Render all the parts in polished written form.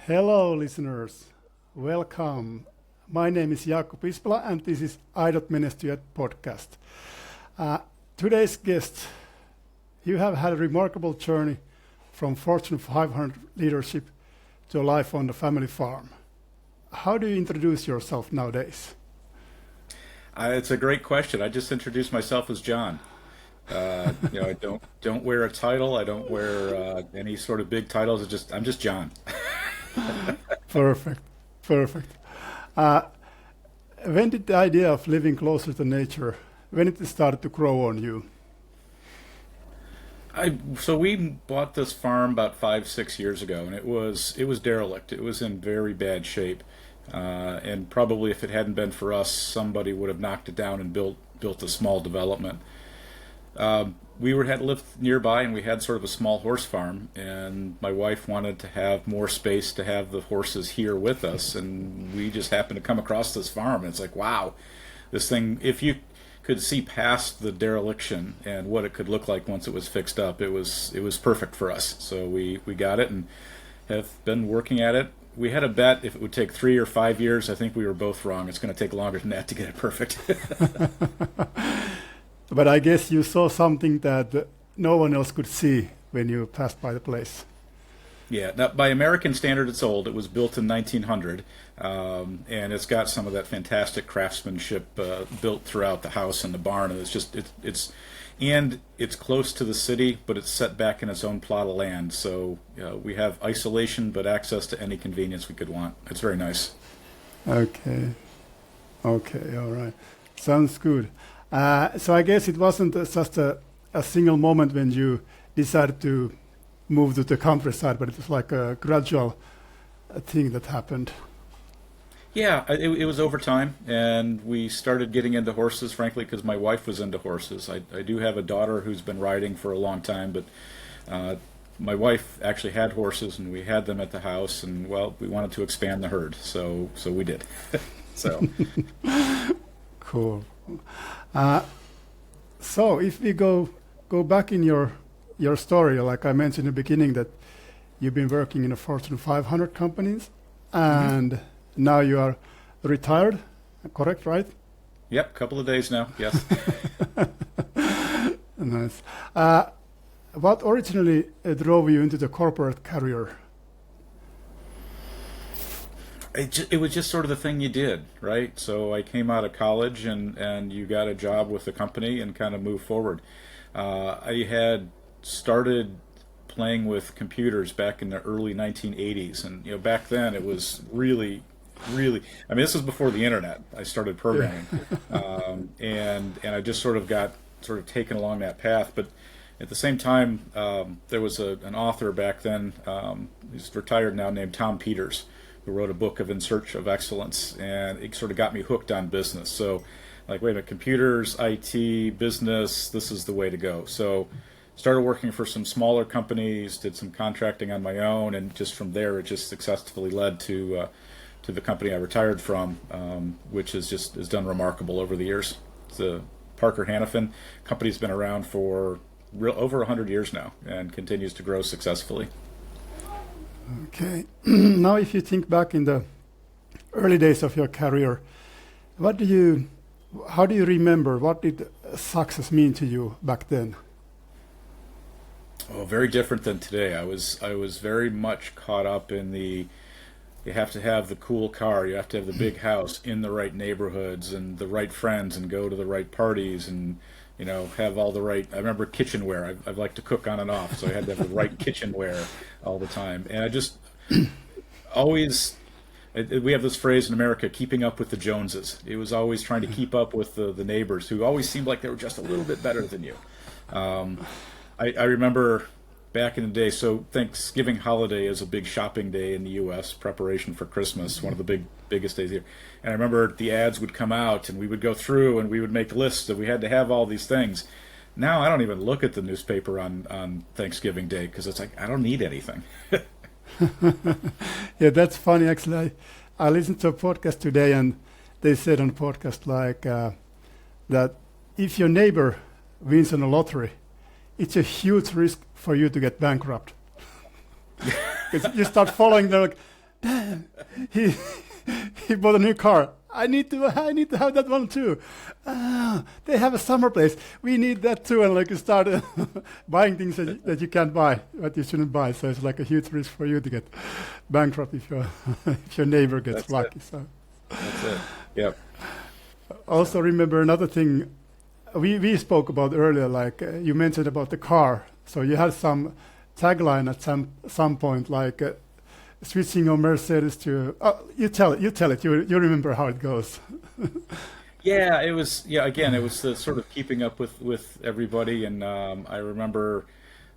Hello, listeners. Welcome. My name is Jaakko Pispala, and this is I.Menestyjät podcast. Today's guest, you have had a remarkable journey from Fortune 500 leadership to a life on the family farm. How do you introduce yourself nowadays? It's a great question. I just introduced myself as John. I don't wear a title. I don't wear any sort of big titles. I'm just John. Perfect, perfect. When did the idea of living closer to nature, when it started to grow on you? So we bought this farm about 5, 6 years ago, and it was derelict. It was in very bad shape, and probably if it hadn't been for us, somebody would have knocked it down and built a small development. Had lived nearby, and we had sort of a small horse farm, and my wife wanted to have more space to have the horses here with us, and we just happened to come across this farm, and it's like, wow, this thing, if you could see past the dereliction and what it could look like once it was fixed up, it was perfect for us. So we got it and have been working at it. We had a bet if it would take 3 or 5 years. I think we were both wrong. It's going to take longer than that to get it perfect. But I guess you saw something that no one else could see when you passed by the place. Yeah, now, by American standard, it's old. It was built in 1900, and it's got some of that fantastic craftsmanship built throughout the house and the barn. And it's close to the city, but it's set back in its own plot of land. So we have isolation, but access to any convenience we could want. It's very nice. Okay, all right. Sounds good. So I guess it wasn't just a single moment when you decided to move to the countryside, but it was like a gradual thing that happened. Yeah, it was over time, and we started getting into horses, frankly, because my wife was into horses. I do have a daughter who's been riding for a long time, but my wife actually had horses, and we had them at the house, and, well, we wanted to expand the herd, so we did. So. Cool. So if we go back in your story, like I mentioned in the beginning, that you've been working in a Fortune 500 companies, and now you are retired, correct, right? Yep, couple of days now, yes. Nice. What originally drove you into the corporate career? It was just sort of the thing you did, right? So I came out of college and you got a job with the company and kind of moved forward. I had started playing with computers back in the early 1980s, and back then it was really, this was before the internet. I started programming, and I just sort of got taken along that path. But at the same time, there was an author back then, he's retired now, named Tom Peters, who wrote a book of In Search of Excellence, and it sort of got me hooked on business. So, like, wait a minute, computers, IT, business, this is the way to go. So, started working for some smaller companies, did some contracting on my own, and just from there, it just successfully led to the company I retired from, which has done remarkable over the years. The Parker Hannifin company's been around for over 100 years now, and continues to grow successfully. Okay. Now, if you think back in the early days of your career, how do you remember, what did success mean to you back then? Oh, very different than today. I was very much caught up in you have to have the cool car, you have to have the big house in the right neighborhoods and the right friends and go to the right parties and have all the right. I remember kitchenware. I've liked to cook on and off, so I had to have the right kitchenware all the time. And I just always. We have this phrase in America, keeping up with the Joneses. It was always trying to keep up with the neighbors who always seemed like they were just a little bit better than you. I remember back in the day, so Thanksgiving holiday is a big shopping day in the U.S., preparation for Christmas, one of the biggest days here. And I remember the ads would come out, and we would go through, and we would make lists that we had to have all these things. Now I don't even look at the newspaper on Thanksgiving Day, because it's like, I don't need anything. Yeah, that's funny. Actually, I listened to a podcast today, and they said on the podcast that if your neighbor wins on a lottery, it's a huge risk for you to get bankrupt. Because you start following them, like, damn, he he bought a new car. I need to have that one too. They have a summer place. We need that too. And like you start buying things that you can't buy, that you shouldn't buy. So it's like a huge risk for you to get bankrupt if your if your neighbor gets That's lucky. it. So That's it. Yep. also remember another thing we spoke about earlier. Like you mentioned about the car. So you had some tagline at some point like. Switching your Mercedes to you tell it you remember how it goes. Yeah, it was. Yeah, again, it was the sort of keeping up with everybody, and I remember,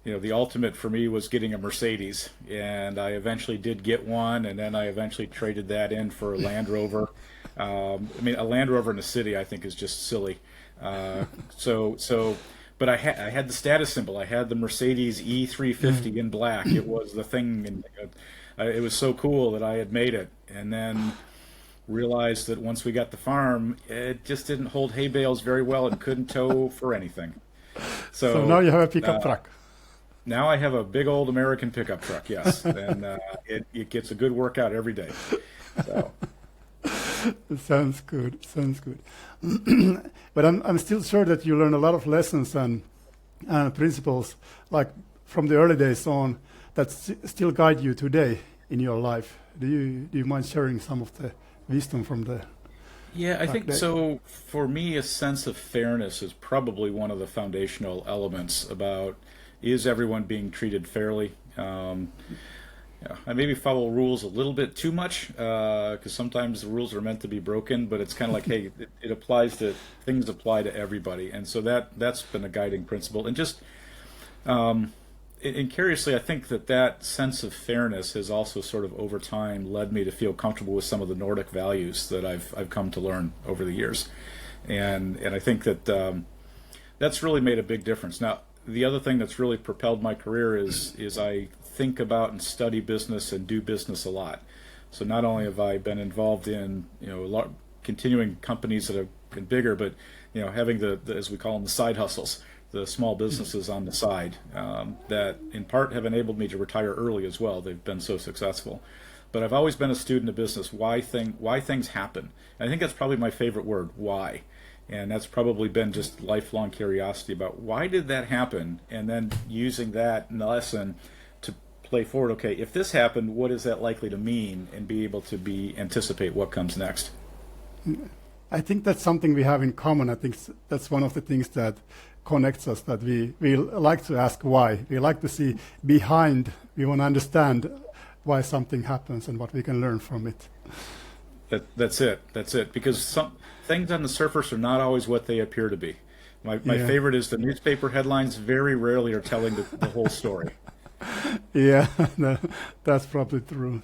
the ultimate for me was getting a Mercedes, and I eventually did get one, and then I eventually traded that in for a Land Rover. I mean, a Land Rover in a city, I think, is just silly. So, but I had the status symbol. I had the Mercedes E350 in black. It was the thing, and it was so cool that I had made it, and then realized that once we got the farm, it just didn't hold hay bales very well and couldn't tow for anything. So now you have a pickup truck. Now I have a big old American pickup truck, yes, and it gets a good workout every day. So. Sounds good. But I'm still sure that you learn a lot of lessons and principles, like from the early days on, that still guide you today in your life. Do you mind sharing some of the wisdom from the? Yeah, I think so. For me, a sense of fairness is probably one of the foundational elements about is everyone being treated fairly. I maybe follow rules a little bit too much because sometimes the rules are meant to be broken, but it's kind of like, hey, it applies to things apply to everybody, and so that's been a guiding principle. And just and curiously, I think that sense of fairness has also sort of over time led me to feel comfortable with some of the Nordic values that I've come to learn over the years, and I think that that's really made a big difference. Now, the other thing that's really propelled my career is I think about and study business and do business a lot. So not only have I been involved in continuing companies that have been bigger, but having the as we call them, the side hustles, the small businesses on the side that in part have enabled me to retire early as well. They've been so successful. But I've always been a student of business. Why things happen. And I think that's probably my favorite word, why. And that's probably been just lifelong curiosity about why did that happen, and then using that lesson to play forward. Okay, if this happened, what is that likely to mean, and be able to anticipate what comes next. I think that's something we have in common. I think that's one of the things that connects us, that we like to ask why. We like to see behind. We want to understand why something happens and what we can learn from it. That's it. Because some things on the surface are not always what they appear to be. My favorite is the newspaper headlines very rarely are telling the whole story. Yeah, that's probably true.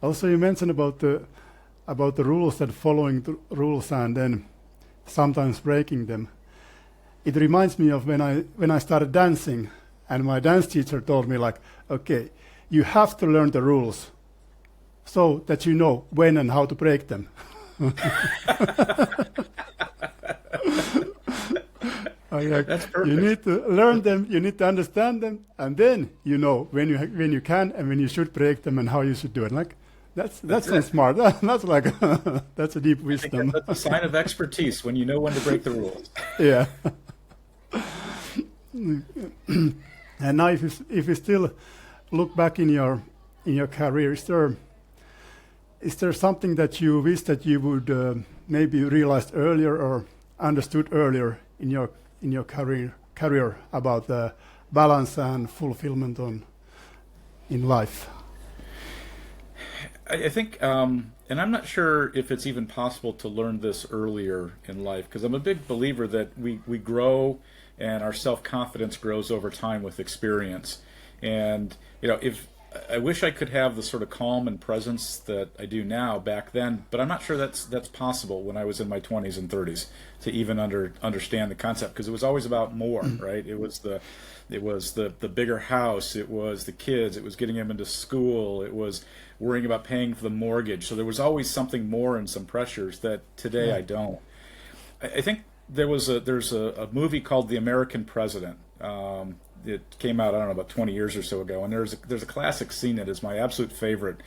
Also, you mentioned about the rules, that following the rules and then sometimes breaking them. It reminds me of when I started dancing, and my dance teacher told me, like, okay, you have to learn the rules so that you know when and how to break them. That's perfect. You need to learn them, you need to understand them, and then you know when you can and when you should break them and how you should do it. Like that's smart. That's like that's a deep wisdom. That's a sign of expertise when you know when to break the rules. Yeah. And now, if you still look back in your career, is there something that you wish that you would maybe realized earlier or understood earlier in your career about the balance and fulfillment in life? I think, and I'm not sure if it's even possible to learn this earlier in life, because I'm a big believer that we grow and our self-confidence grows over time with experience. And if I wish I could have the sort of calm and presence that I do now back then, but I'm not sure that's possible when I was in my 20s and 30s to even understand the concept, because it was always about more, right? It was the bigger house, it was the kids, it was getting them into school, it was worrying about paying for the mortgage. So there was always something more and some pressures that today I don't. I think there's a movie called The American President it came out, I don't know, about 20 years or so ago, and there's a classic scene that is my absolute favorite,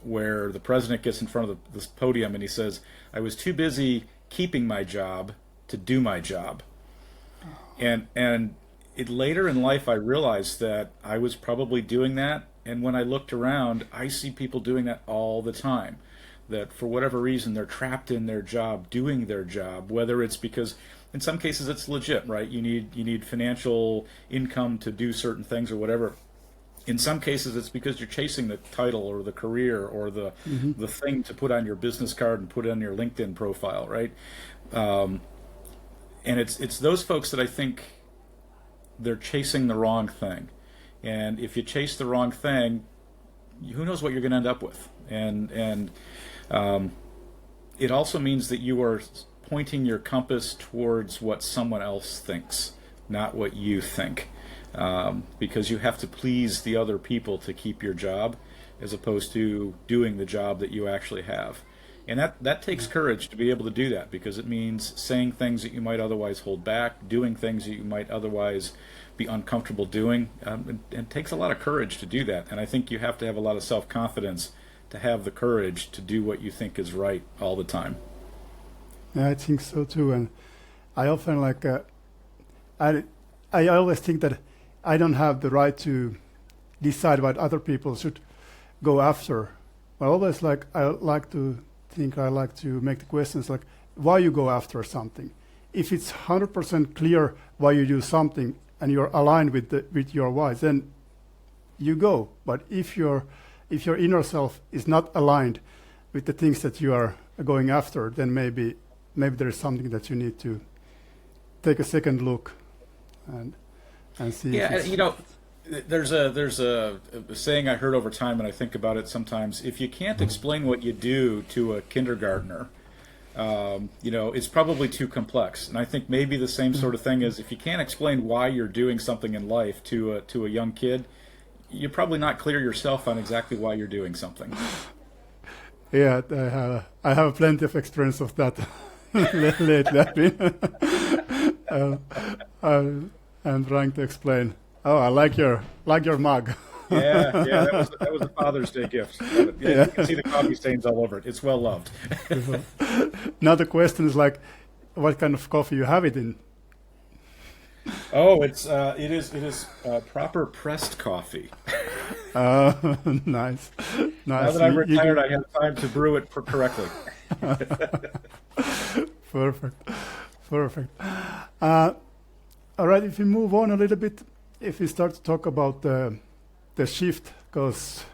where the president gets in front of this podium and he says, "I was too busy keeping my job to do my job." And it later in life I realized that I was probably doing that, and when I looked around, I see people doing that all the time. That for whatever reason they're trapped in their job, doing their job, whether it's because in some cases it's legit, right? You need financial income to do certain things or whatever. In some cases it's because you're chasing the title or the career or the thing to put on your business card and put on your LinkedIn profile, right? And it's those folks that I think they're chasing the wrong thing. And if you chase the wrong thing, who knows what you're going to end up with. And it also means that you are pointing your compass towards what someone else thinks, not what you think, because you have to please the other people to keep your job, as opposed to doing the job that you actually have. And that takes courage to be able to do that, because it means saying things that you might otherwise hold back, doing things that you might otherwise be uncomfortable doing. It takes a lot of courage to do that. And I think you have to have a lot of self-confidence to have the courage to do what you think is right all the time. Yeah, I think so too. And I often I always think that I don't have the right to decide what other people should go after. I always I like to make the questions like why you go after something. If it's 100% clear why you do something and you're aligned with your why, then you go. But if your inner self is not aligned with the things that you are going after, then maybe there is something that you need to take a second look and see. Yeah, there's a saying I heard over time, and I think about it sometimes. If you can't explain what you do to a kindergartner, it's probably too complex. And I think maybe the same sort of thing is if you can't explain why you're doing something in life to a young kid, you're probably not clear yourself on exactly why you're doing something. Yeah, I have plenty of experience of that lately. I'm trying to explain. Oh, I like your mug. Yeah, that was a Father's Day gift. Yeah. You can see the coffee stains all over it. It's well loved. Now the question is what kind of coffee you have it in? Oh, it is proper pressed coffie. Nice. Now that I'm retired, I have time to brew it correctly. Perfect. All right, if we move on a little bit, if we start to talk about the shift, because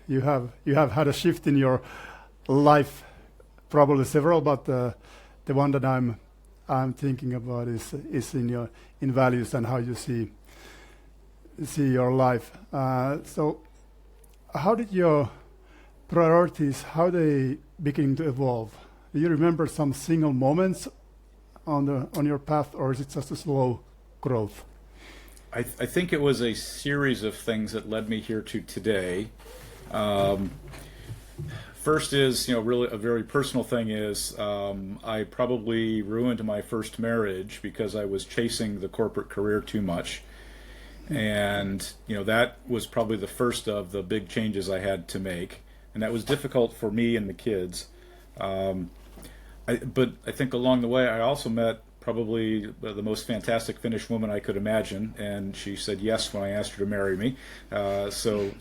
you have had a shift in your life, probably several, but the one that I'm thinking about is in values and how you see your life. So how did your priorities, how they begin to evolve? Do you remember some single moments on your path, or is it just a slow growth? I think it was a series of things that led me here to today. First is, really a very personal thing is I probably ruined my first marriage because I was chasing the corporate career too much. And, that was probably the first of the big changes I had to make. And that was difficult for me and the kids. But I think along the way I also met probably the most fantastic Finnish woman I could imagine, and she said yes when I asked her to marry me. So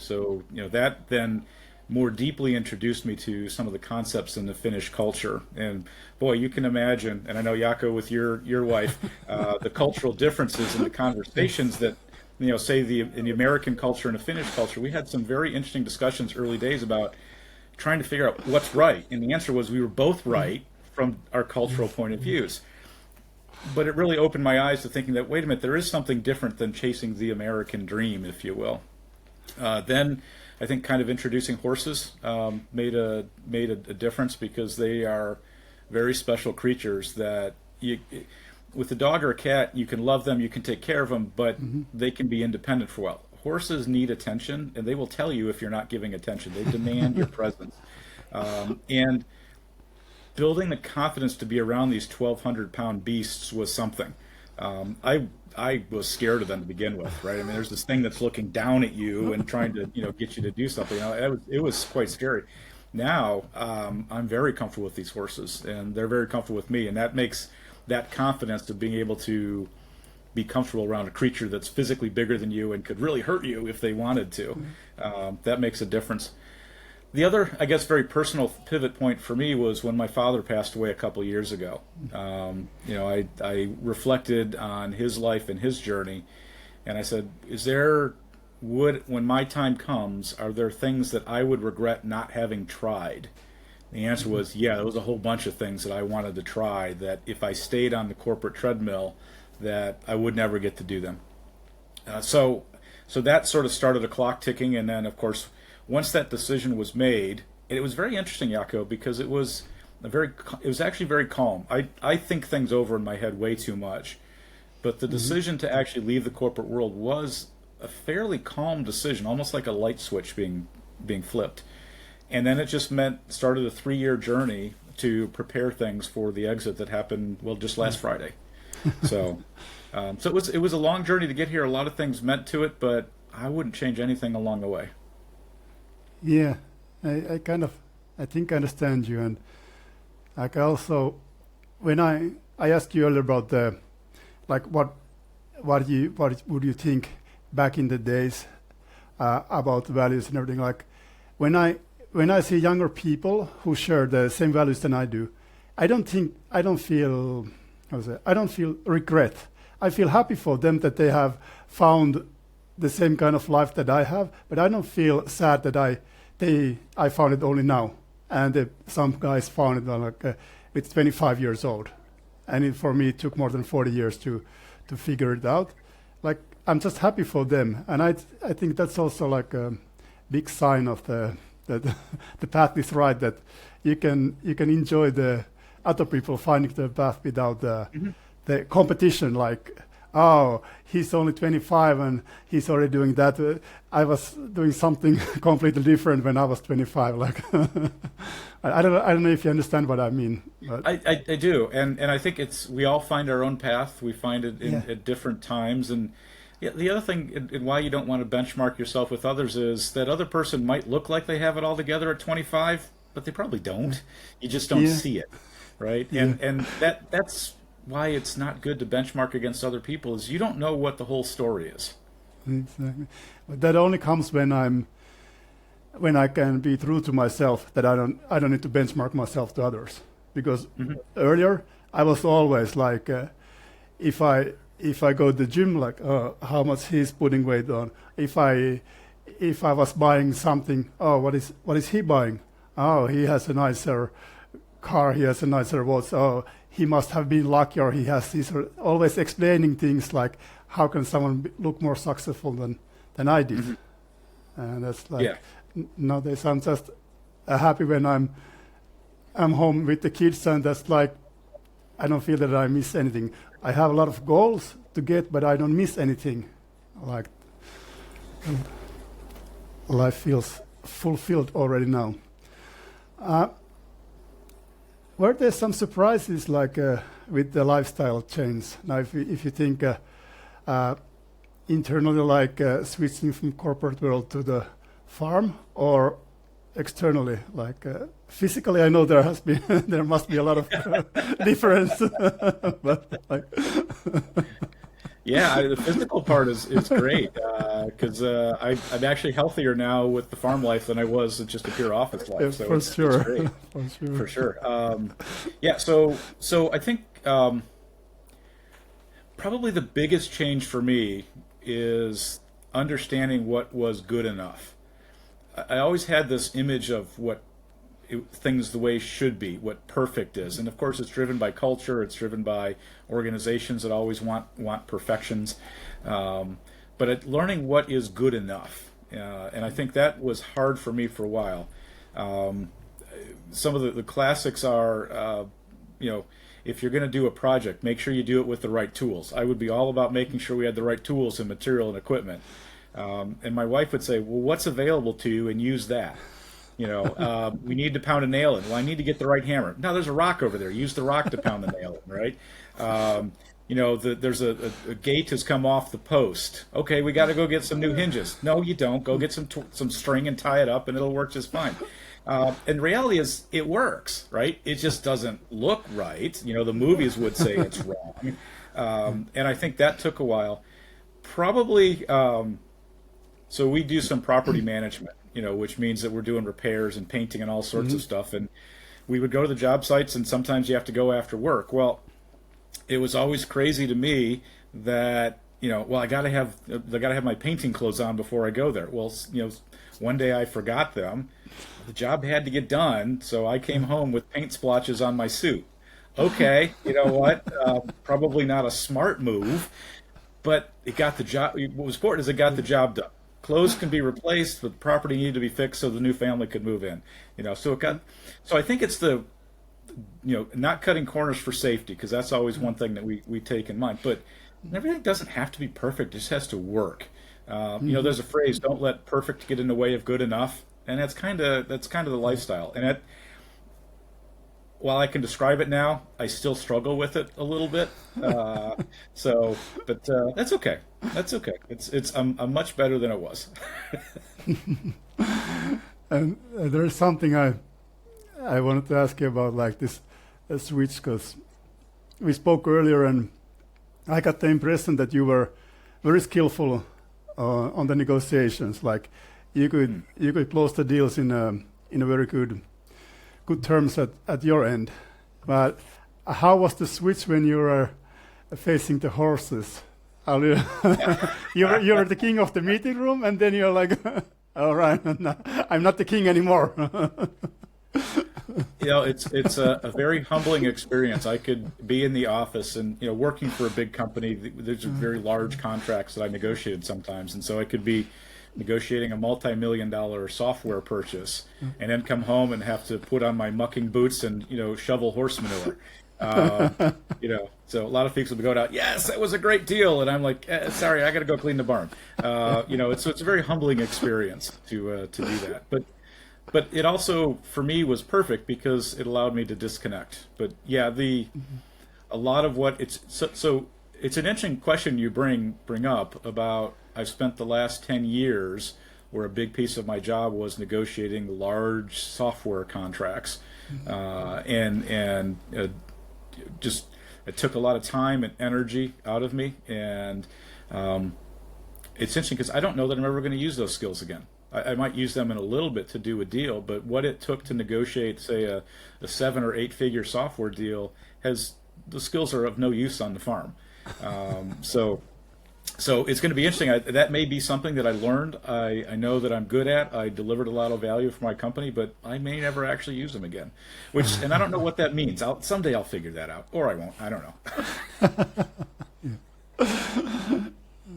that then more deeply introduced me to some of the concepts in the Finnish culture. And boy, you can imagine, and I know Jaakko with your wife, the cultural differences in the conversations that say in the American culture and the Finnish culture. We had some very interesting discussions early days about trying to figure out what's right, and the answer was we were both right from our cultural point of views. But it really opened my eyes to thinking that, wait a minute, there is something different than chasing the American dream, if you will. Then I think kind of introducing horses made a difference, because they are very special creatures that with a dog or a cat, you can love them, you can take care of them, but they can be independent for a while. Horses need attention, and they will tell you if you're not giving attention. They demand your presence. And building the confidence to be around these 1,200-pound beasts was something. I I was scared of them to begin with, right? I mean, there's this thing that's looking down at you and trying to, get you to do something. It was quite scary. Now, I'm very comfortable with these horses, and they're very comfortable with me, and that makes that confidence of being able to be comfortable around a creature that's physically bigger than you and could really hurt you if they wanted to. That makes a difference. The other, I guess, very personal pivot point for me was when my father passed away a couple of years ago. I reflected on his life and his journey, and I said, when my time comes, are there things that I would regret not having tried? The answer was, yeah, there was a whole bunch of things that I wanted to try that if I stayed on the corporate treadmill, that I would never get to do them. So that sort of started a clock ticking, and then, of course, once that decision was made, it was very interesting, Jaco, because it was actually very calm. I think things over in my head way too much, but the decision to actually leave the corporate world was a fairly calm decision, almost like a light switch being flipped. And then it just started a 3-year journey to prepare things for the exit that happened, just last Friday. So it was a long journey to get here. A lot of things meant to it, but I wouldn't change anything along the way. Yeah, I think I understand you, and like also when I asked you earlier about the what would you think back in the days about values and everything, like when I see younger people who share the same values than I do, I don't feel regret. I feel happy for them that they have found the same kind of life that I have, but I don't feel sad that I found it only now, and some guys found it with 25 years old, and for me it took more than 40 years to figure it out. Like, I'm just happy for them, and I think that's also like a big sign of that the path is right, that you can enjoy the other people finding the path without the competition, like, oh, he's only 25 and he's already doing that. I was doing something completely different when I was 25. Like, I don't know if you understand what I mean. But I do, and I think we all find our own path. We find it at different times, and the other thing, and why you don't want to benchmark yourself with others, is that other person might look like they have it all together at 25, but they probably don't. You just don't see it, right? Yeah. And that's why it's not good to benchmark against other people, is you don't know what the whole story is. Exactly. But that only comes when I can be true to myself, that I don't need to benchmark myself to others. Because earlier I was always like, if I go to the gym, like, how much he's putting weight on. If I was buying something, what is he buying? Oh, he has a nicer car, he has a nicer watch. Oh, he must have been lucky, or he has this. Always explaining things like, how can someone look more successful than I did? And that's like, nowadays I'm just happy when I'm home with the kids, and that's like, I don't feel that I miss anything. I have a lot of goals to get, but I don't miss anything. Like, life feels fulfilled already now. Were there some surprises, like with the lifestyle change? Now, if you think internally, like switching from corporate world to the farm, or externally, like physically, I know there must be a lot of difference. But like yeah, the physical part is great, because I'm actually healthier now with the farm life than I was with just a pure office life. So for sure, it's great. For sure. Yeah. So I think probably the biggest change for me is understanding what was good enough. I always had this image of what things the way should be, what perfect is, and of course it's driven by culture, it's driven by organizations that always want perfections, but learning what is good enough, and I think that was hard for me for a while. Some of the classics are, if you're going to do a project, make sure you do it with the right tools. I would be all about making sure we had the right tools and material and equipment. And my wife would say, well, what's available to you, and use that. We need to pound a nail in. Well, I need to get the right hammer. No, there's a rock over there. Use the rock to pound the nail in, right? there's a gate has come off the post. Okay, we got to go get some new hinges. No, you don't. Go get some string and tie it up, and it'll work just fine. And reality is, it works, right? It just doesn't look right. The movies would say it's wrong, and I think that took a while. Probably. So we do some property management, which means that we're doing repairs and painting and all sorts of stuff. And we would go to the job sites, and sometimes you have to go after work. Well, it was always crazy to me that I gotta have my painting clothes on before I go there. Well, one day I forgot them. The job had to get done, so I came home with paint splotches on my suit. Okay, you know what? Probably not a smart move, but it got the job. What was important is it got the job done. Clothes can be replaced, but the property needed to be fixed so the new family could move in. So it got. So I think it's the not cutting corners for safety, because that's always one thing that we take in mind. But everything doesn't have to be perfect; it just has to work. There's a phrase: "Don't let perfect get in the way of good enough," and that's kind of the lifestyle. And while I can describe it now, I still struggle with it a little bit. But that's okay. That's okay. I'm much better than it was. And there is something I wanted to ask you about, like this switch, because we spoke earlier, and I got the impression that you were very skillful on the negotiations. Like you could close the deals in a very good terms at your end. But how was the switch when you were facing the horses? You're the king of the meeting room, and then you're like, all right, I'm not the king anymore. It's a very humbling experience. I could be in the office and working for a big company. There's very large contracts that I negotiated sometimes, and so I could be negotiating a multi-million-dollar software purchase, and then come home and have to put on my mucking boots and shovel horse manure. So a lot of people would go out, yes, that was a great deal, and I'm like, sorry, I got to go clean the barn. It's a very humbling experience to do that. But it also, for me, was perfect because it allowed me to disconnect. But yeah, a lot of what it's so it's an interesting question you bring up about. I've spent the last 10 years where a big piece of my job was negotiating large software contracts, and just it took a lot of time and energy out of me, and it's interesting because I don't know that I'm ever going to use those skills again. I might use them in a little bit to do a deal, but what it took to negotiate, say, a 7 or 8 figure software deal, the skills are of no use on the farm. So it's going to be interesting. That may be something that I learned. I know that I'm good at. I delivered a lot of value for my company, but I may never actually use them again. And I don't know what that means. Someday I'll figure that out, or I won't. I don't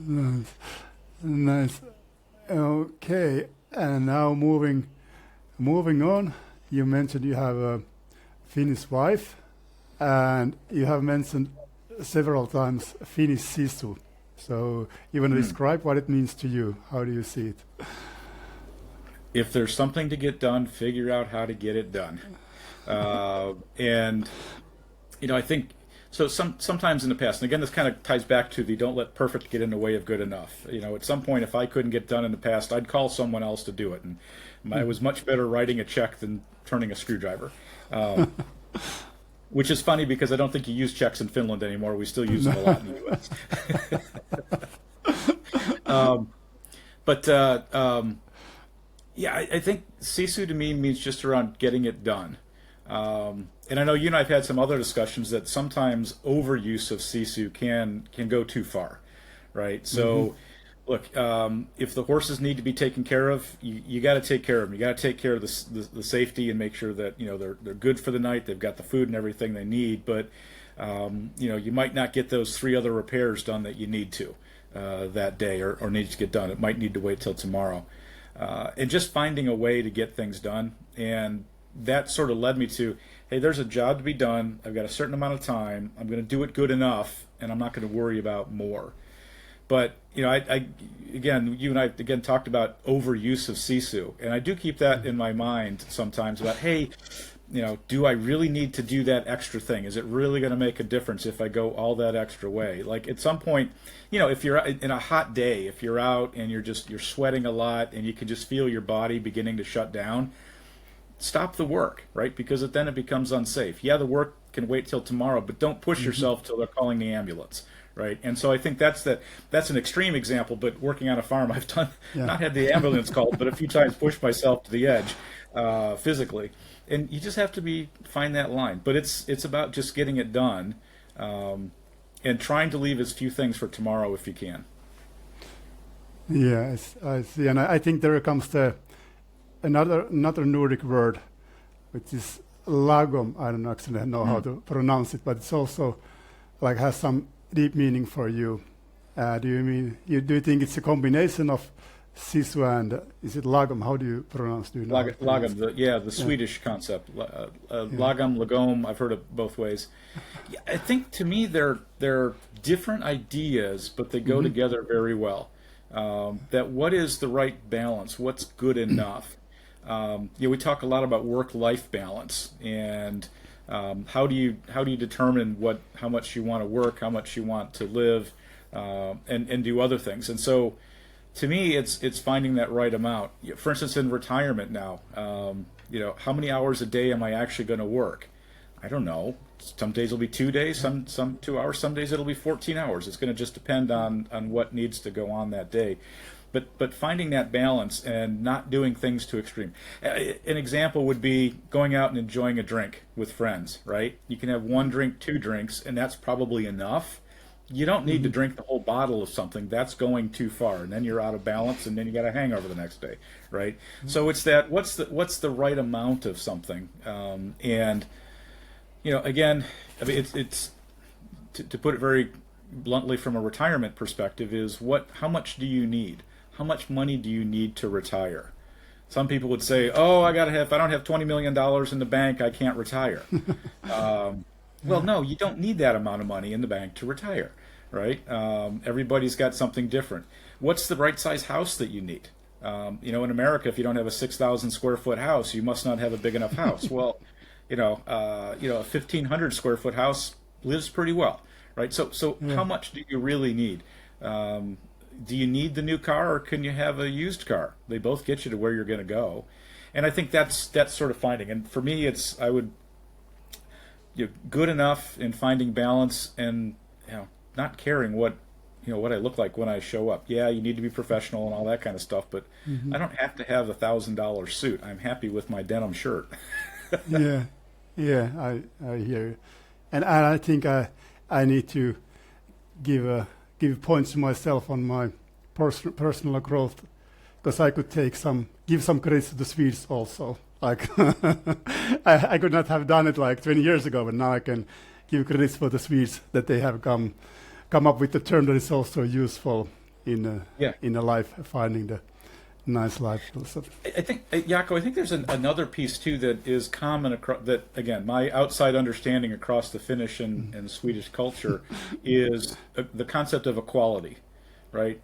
know. Nice. Okay, and now moving on. You mentioned you have a Finnish wife, and you have mentioned several times Finnish sisu. So you want to describe what it means to you? How do you see it? If there's something to get done, figure out how to get it done. And I think so. Sometimes in the past, and again, this kind of ties back to the don't let perfect get in the way of good enough. At some point, if I couldn't get done in the past, I'd call someone else to do it, and I was much better writing a check than turning a screwdriver. Which is funny because I don't think you use checks in Finland anymore. We still use them a lot in the U.S. I think sisu to me means just around getting it done. And I know you and I have had some other discussions that sometimes overuse of sisu can go too far, right? So, look, if the horses need to be taken care of, you got to take care of them. You got to take care of the safety and make sure that they're good for the night. They've got the food and everything they need. But you might not get those 3 other repairs done that you need to that day or need to get done. It might need to wait till tomorrow. And just finding a way to get things done. And that sort of led me to, hey, there's a job to be done. I've got a certain amount of time. I'm going to do it good enough, and I'm not going to worry about more. But again, you and I again talked about overuse of sisu, and I do keep that in my mind sometimes about, hey, do I really need to do that extra thing? Is it really going to make a difference if I go all that extra way? Like at some point, if you're in a hot day, if you're out and you're sweating a lot and you can just feel your body beginning to shut down, stop the work, right? Because then it becomes unsafe. Yeah, the work can wait till tomorrow, but don't push yourself till they're calling the ambulance, right? And so I think that's an extreme example, but working on a farm, I've not had the ambulance called, but a few times pushed myself to the edge physically. And you just have to find that line. But it's about just getting it done and trying to leave as few things for tomorrow if you can. Yes, I see. And I think there comes another Nordic word, which is lagom. I don't actually know how to pronounce it, but it's also like has some deep meaning for you. Do you think it's a combination of sisu and is it lagom? How do you pronounce? Do you know? Lagom, the Swedish concept. Lagom, lagom. I've heard it both ways. Yeah, I think to me they're different ideas, but they go together very well. That what is the right balance? What's good enough? We talk a lot about work-life balance, and how do you determine how much you want to work, how much you want to live, and do other things. And so, to me, it's finding that right amount. For instance, in retirement now, how many hours a day am I actually going to work? I don't know. Some days will be 2 days, some 2 hours. Some days it'll be 14 hours. It's going to just depend on what needs to go on that day. But finding that balance and not doing things too extreme. An example would be going out and enjoying a drink with friends, right? You can have 1 drink, 2 drinks, and that's probably enough. You don't need to drink the whole bottle of something. That's going too far, and then you're out of balance, and then you got a hangover the next day, right? So it's that what's the right amount of something, and again, I mean it's to put it very bluntly from a retirement perspective is how much do you need? How much money do you need to retire? Some people would say, "Oh, if I don't have $20 million in the bank, I can't retire." Well, no, you don't need that amount of money in the bank to retire, right? Everybody's got something different. What's the right size house that you need? In America, if you don't have a 6,000 square foot house, you must not have a big enough house. Well, a 1,500 square foot house lives pretty well, right? So how much do you really need? Do you need the new car, or can you have a used car? They both get you to where you're going to go, and I think that's sort of finding. And for me, good enough in finding balance and not caring what I look like when I show up. Yeah, you need to be professional and all that kind of stuff, but I don't have to have $1,000 suit. I'm happy with my denim shirt. yeah, I hear you, and I think I need to give points to myself on my personal growth, because I could give some credit to the Swedes also. Like I could not have done it like 20 years ago, but now I can give credits for the Swedes that they have come up with the term that is also useful in a life, finding the nice life. I think, Jaakko, I think there's another piece too that is common across that. Again, my outside understanding across the Finnish and Swedish culture is the concept of equality, right?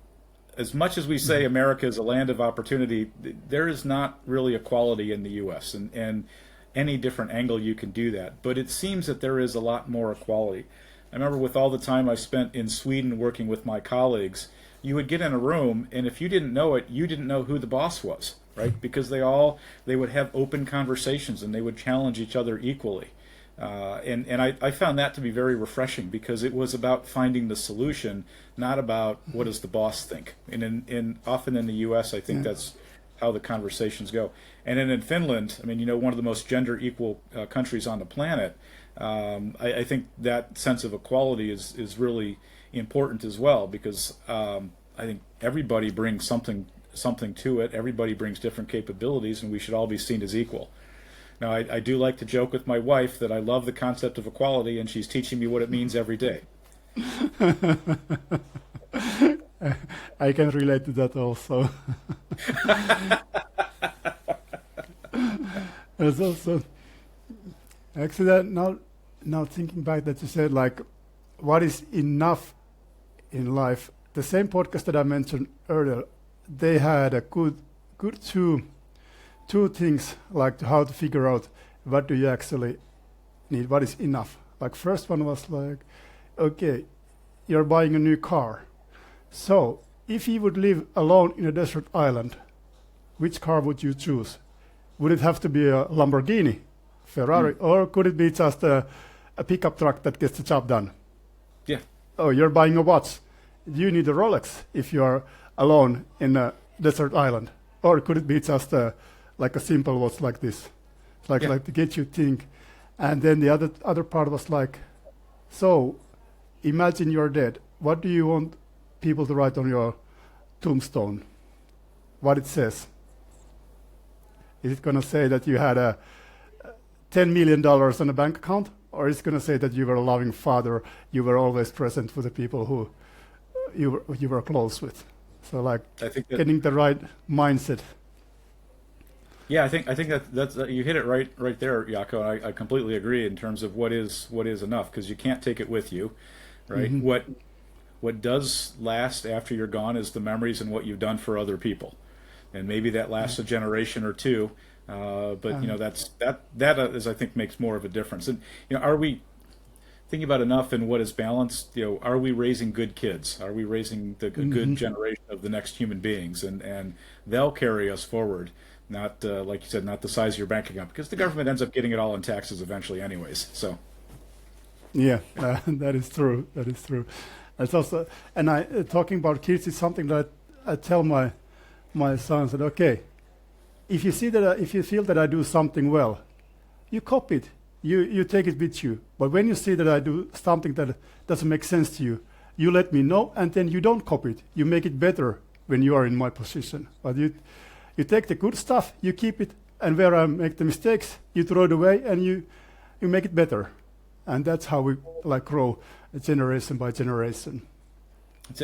As much as we say America is a land of opportunity, there is not really equality in the U.S. and any different angle you can do that. But it seems that there is a lot more equality. I remember with all the time I spent in Sweden working with my colleagues, you would get in a room, and if you didn't know it, you didn't know who the boss was, right? Because they would have open conversations and they would challenge each other equally. And I found that to be very refreshing, because it was about finding the solution, not about what does the boss think. And often in the U.S., I think that's how the conversations go. And then in Finland, I mean, one of the most gender equal countries on the planet, I think that sense of equality is really important as well, because I think everybody brings something to it. Everybody brings different capabilities, and we should all be seen as equal. Now, I do like to joke with my wife that I love the concept of equality, and she's teaching me what it means every day. I can relate to that also. There's also actually now thinking back that you said like what is enough in life. The same podcast that I mentioned earlier, they had a good two things like how to figure out what do you actually need? What is enough? Like first one was like, okay, you're buying a new car. So if you would live alone in a desert island, which car would you choose? Would it have to be a Lamborghini, Ferrari, or could it be just a pickup truck that gets the job done? Yeah. Oh, you're buying a watch. You need a Rolex if you're alone in a desert island. Or could it be just like a simple watch like this? Like to get you think. And then the other part was like, so imagine you're dead. What do you want people to write on your tombstone? What it says? Is it going to say that you had a $10 million on a bank account? Or is it going to say that you were a loving father, you were always present for the people who you were close with? So like I think getting the right mindset. Yeah, I think that's you hit it right there, Jaakko. I completely agree in terms of what is enough, because you can't take it with you, right? What does last after you're gone is the memories and what you've done for other people, and maybe that lasts a generation or two. But that is, I think, makes more of a difference. And are we thinking about enough and what is balanced? Are we raising good kids? Are we raising a good generation of the next human beings, and they'll carry us forward? Not like you said, not the size of your bank account, because the government ends up getting it all in taxes eventually, anyways. So, yeah, that is true. That is true. It's also, and talking about kids is something that I tell my sons that okay, if you see that if you feel that I do something well, you copy it. You take it with you. But when you see that I do something that doesn't make sense to you, you let me know, and then you don't copy it. You make it better when you are in my position. But you take the good stuff, you keep it, and where I make the mistakes, you throw it away, and you make it better. And that's how we like grow generation by generation.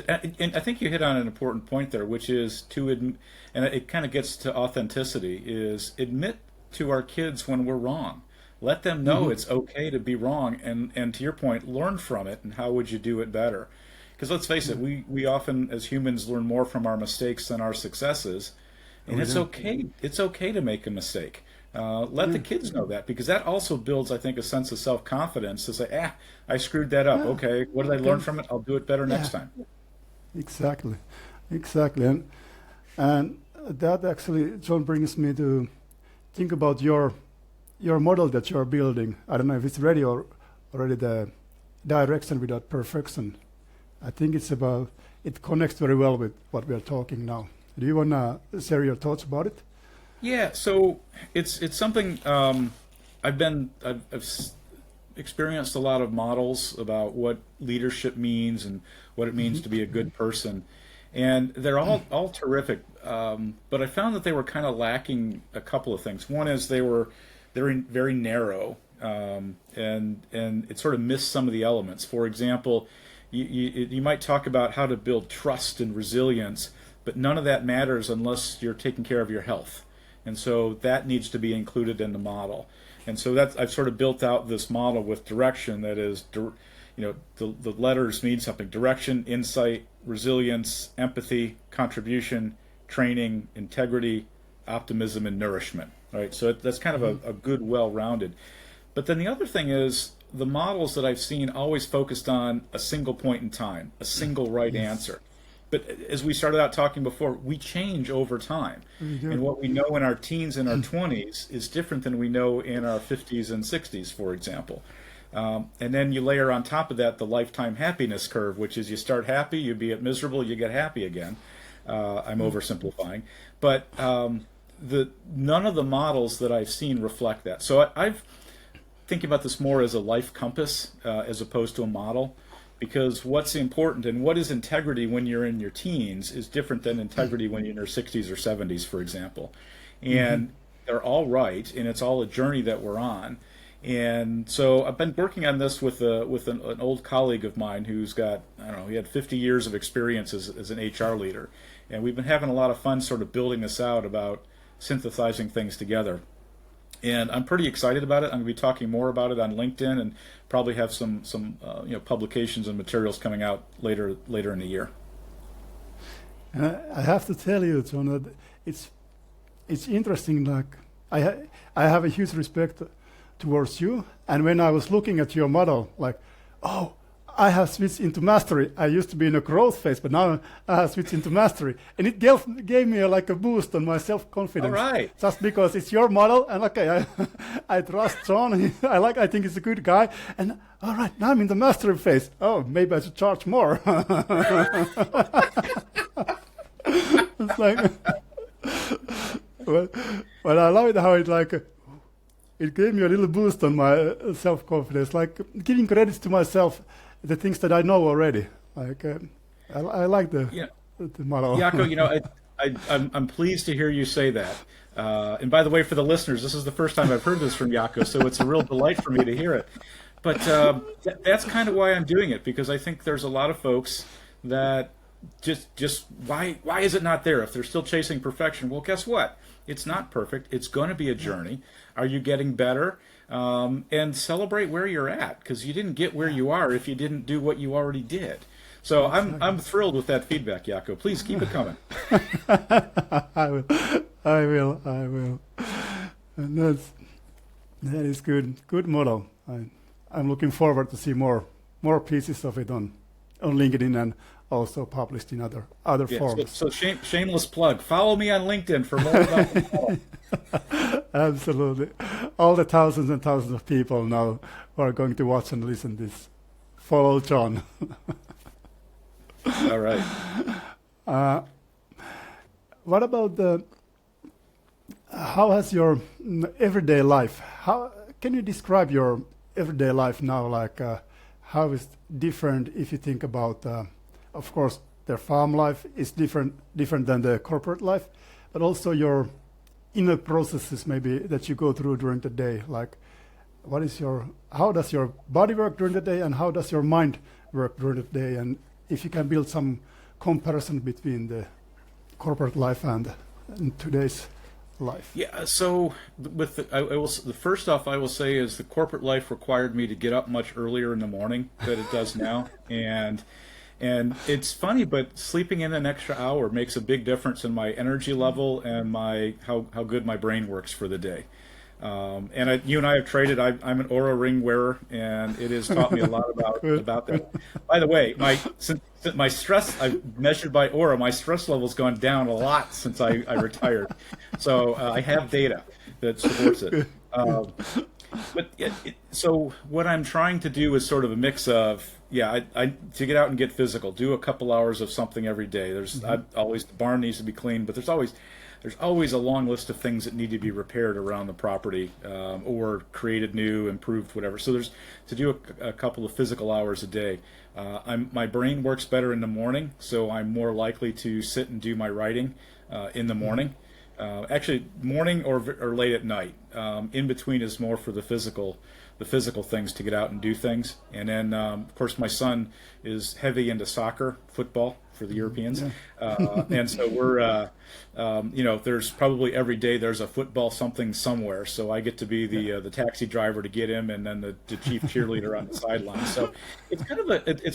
And I think you hit on an important point there, which is and it kind of gets to authenticity, is admit to our kids when we're wrong. Let them know it's okay to be wrong, and to your point, learn from it, and how would you do it better? Because let's face it, we often, as humans, learn more from our mistakes than our successes. And it's okay. It's okay to make a mistake. Let the kids know that, because that also builds, I think, a sense of self-confidence to say, I screwed that up. Okay, what did I learn from it? I'll do it better next time. Exactly. And that actually, John, brings me to think about your model that you're building. I don't know if it's ready or already the direction without perfection. I think it connects very well with what we are talking now. Do you want to share your thoughts about it? Yeah, so it's something I've experienced a lot of models about what leadership means and what it means to be a good person, and they're all terrific. But I found that they were kind of lacking a couple of things. One is they're very narrow, and it sort of missed some of the elements. For example, you might talk about how to build trust and resilience, but none of that matters unless you're taking care of your health. And so that needs to be included in the model. And so I've sort of built out this model with direction that is, the letters mean something: direction, insight, resilience, empathy, contribution, training, integrity, optimism, and nourishment. Right? So that's kind of a good, well-rounded. But then the other thing is, the models that I've seen always focused on a single point in time, a single right answer. But as we started out talking before, we change over time. And what we know in our teens and our 20s is different than we know in our 50s and 60s, for example. And then you layer on top of that the lifetime happiness curve, which is you start happy, you be miserable, you get happy again. I'm oversimplifying. But none of the models that I've seen reflect that. So I've thinking about this more as a life compass as opposed to a model. Because what's important and what is integrity when you're in your teens is different than integrity when you're in your 60s or 70s, for example. And they're all right, and it's all a journey that we're on. And so I've been working on this with an old colleague of mine who's got, he had 50 years of experience as an HR leader. And we've been having a lot of fun sort of building this out about synthesizing things together. And I'm pretty excited about it. I'm going to be talking more about it on LinkedIn, and probably have some publications and materials coming out later in the year. I have to tell you, John, that it's interesting. Like I have a huge respect towards you. And when I was looking at your model, like, oh, I have switched into mastery. I used to be in a growth phase, but now I have switched into mastery. And it gave me like a boost on my self-confidence. All right. Just because it's your model, and okay, I trust John. I think he's a good guy. And all right, now I'm in the mastery phase. Oh, maybe I should charge more. It's like, well, I love it how it gave me a little boost on my self-confidence, like giving credit to myself, the things that I know already. Like I like the model. Jaakko, I'm pleased to hear you say that. And by the way, for the listeners, this is the first time I've heard this from Jaakko, so it's a real delight for me to hear it. But that's kind of why I'm doing it, because I think there's a lot of folks that just why is it not there? If they're still chasing perfection, well, guess what? It's not perfect. It's going to be a journey. Are you getting better? And celebrate where you're at, because you didn't get where you are if you didn't do what you already did. So I'm thrilled with that feedback, Jaakko. Please keep it coming. I will. And that is good model. I'm looking forward to see more pieces of it on LinkedIn and also published in other forms. So shameless plug. Follow me on LinkedIn for more about the model. Absolutely. All the thousands and thousands of people now who are going to watch and listen to this, follow John. All right. What about how has your everyday life, how can you describe your everyday life now? Like how is different if you think about, of course, their farm life is different than the corporate life, but also your inner processes maybe that you go through during the day. Like how does your body work during the day and how does your mind work during the day? And if you can build some comparison between the corporate life and today's life. Yeah, so first off, I will say is the corporate life required me to get up much earlier in the morning than it does now. And it's funny, but sleeping in an extra hour makes a big difference in my energy level and how good my brain works for the day. And you and I have traded. I'm an Oura ring wearer, and it has taught me a lot about that. By the way, since my stress, I've measured by Oura, my stress level's gone down a lot since I retired. So I have data that supports it. So what I'm trying to do is sort of a mix of, to get out and get physical, do a couple hours of something every day. The barn needs to be cleaned, but there's always a long list of things that need to be repaired around the property, or created new, improved, whatever. So there's to do a couple of physical hours a day. My brain works better in the morning, so I'm more likely to sit and do my writing in the morning. Actually, morning or late at night. In between is more for the physical things, to get out and do things. And then, of course, my son is heavy into soccer, football for the Europeans. Yeah. And so we're, there's probably every day there's a football something somewhere. So I get to be the taxi driver to get him, and then the chief cheerleader on the sideline. So it's